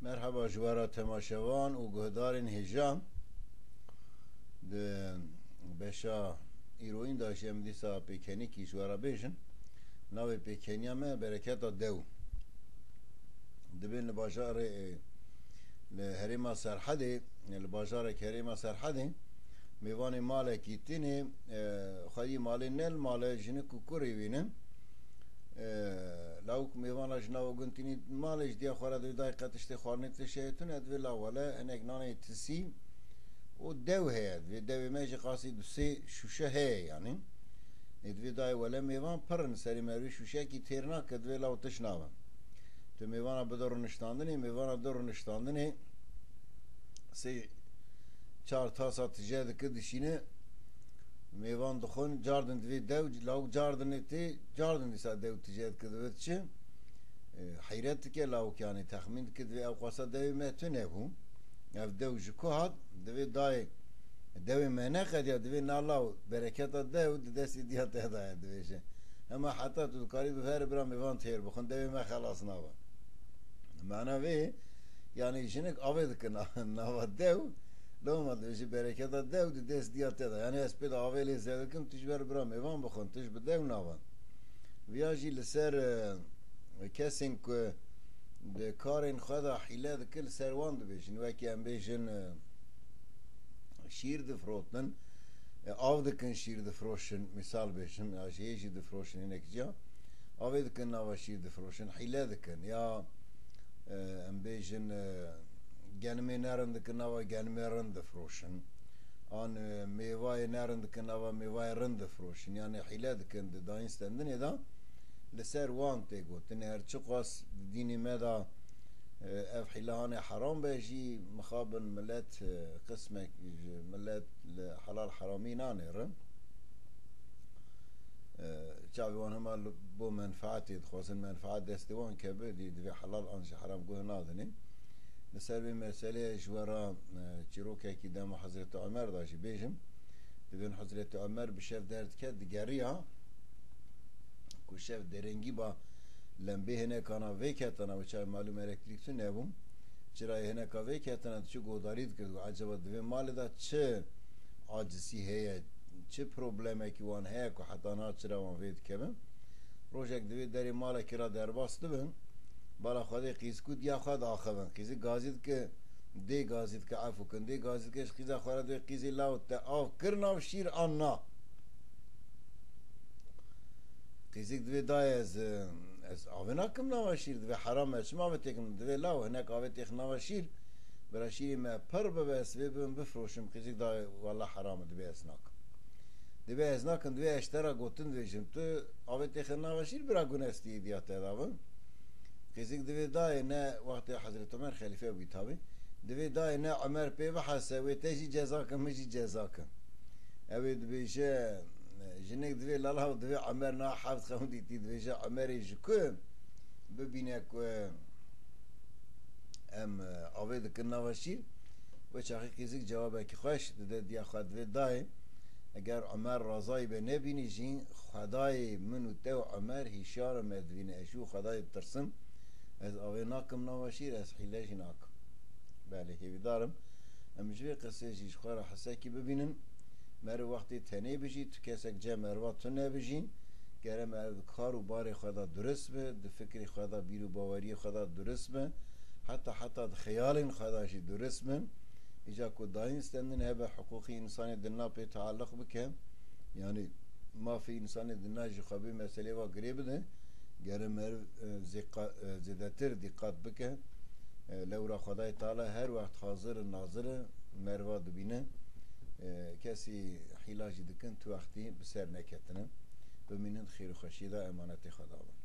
Merhaba jwara temaşevan û guhdarên hêjan di beşa îroyîn da ji em dîsa pêkenîkî jwara bêjin. Navê pêkeniya me Bereketa Dew. Dibên li bajarê li herêma Serhedê, li bajarek herêma Serhedê mêvanê malekî tînê xwedî malê nel male jinik û kurê wî ne. Lawk mêvana ji nava guntinî malê ji diya xwe re divê dayê qet tiştê xwarinê tê şehetune divê lawale hinek nanê tisî û dew heye. Divê devê me jî qasî du sê şûşe heye yanî. Divê dayê wele mêvan pirin serî me wî şûşeyekî têr nake divê law tiş nabe. Tu mêvana bide rûniştandinê mêvana di rûniştandinê sê çar tasa tije dike dişîne mêvan dixwin cardin divê dew lawk cardinê tê cardin dîsa dew tije dike divê çi heyret dike lawk yanî texmîn dike divê ew qasa devê me tune bû ev dew ji ku hat divê dayê devê me neqediya divê nalaw Bereketa Dew di destê diya te daye dibêje hema heta tu dikarî bi her bira mêvan têr bixwin devê me xelas nabe. Mena vê yanî jinik avê dike nava dew loma dibêje Bereketa Dew di dest diya te da yanî ez pê de avê lê zêde dikim tu ji ber bira mêvan bixwin tu ji bi dew navan. Viya jî li ser kesên ku di karên xwe de hîle dike li ser wan dibêjin wekî em bêjin şîr difrotin av dikin şîr difroşin misal bêjim ya jiyê jî difroşin hinek ca avê dikin nava şîr difroşin hîle dikin ya em bêjin genimê nerin dikin nava genimê rind difroşin an mêvayê nerin dikin nava mêvayê rind difroşin yanî hîle dikin di dayîn stendinê da li ser wan tê gotin her çi qas dînê me da ev hîlehanê heram be jî mixabin millet qismek millet li helal heramî nanêrin çavê wan hema bo menfaetê dixwazin menfaet destê wan keve dî divê helal an ji heram guh nadinê. Li ser vê meseleyê ji wera çîrokekî dema Hezreti Ömer da jî bêjim divên Hezreti Ömer bi şev derdike digeriya ku şev derengî ba lembê hinekana vê ketana wê çavê malûm elektrîk tune nebûm çirayê hineka vê ketana çi godarî dikir eceba divê malê da çi acizî heye çi problemekî wan heye ku heta niha çira wan vê dikevin rojek divê derê malekî ra derbas dibin bala xwedê qîzkû diya xwe diaxivin qîzî gazî dike dê gazî dike efû kin dê gazî dike ji qîza xwe re divê qîzê law te av kir nav şîr an na qîzik divê dayê ez avê nakim nava şîr divê heram me çima avê têkim divê law hinek avê têx nava şîr bira şîrê me pir bibe ez vê bibim bifroşim qîzik dayê wela heram e divê ez nakim divê ez nakim divê eştera gotin dibêjim tu avê têxin nava şîr bira gunestiyê diya te dabin qîzik divê dayê ne wextê Hezreti Ömer xelîfe bûî tabi divê dayê ne Ömer pê bihese wê te jî ceza kin min jî ceza kin evê dibêje jinek divê lalaw divê Ömer na heft xewin dîtî dibêje Ömerê ji ku bibîne ku em avê dikin nava şîr wê çaxî qîzik cewabekî xweş dide diya xwe divê dayê eger Ömer razayî be nebînî jî xwedayê min û te û Ömer hîşyara me divîne eşû xwedayê tirsim ez avê nakim nava şîr ez hîle jî nakim. Belê hêvîdarim em ji vê qisê jî ji xwe re hesekî bibînin merê wextê tenê bijî tu kesek cem merva tu nebijîn gerem ev kar û barê xwe da durist be di fikrê xwe da bîr û baweriyê xwe da durist be heta di xeyalên xwe da jî durist bin îca ku dayîn stendin hebe hiqûqî însanê di na pê tealluq bike yanî mafê însanê di na jî xwe bê meselê wa girê bide gerem meriv zêdetir dîqat bike lewra Xwedayê Teala her wext hazir û nazir e merva dibîne kesî hîla jî dikin tu wextî bi ser neketinin bimînin xêr û xweşî da emanetê xwe da bin.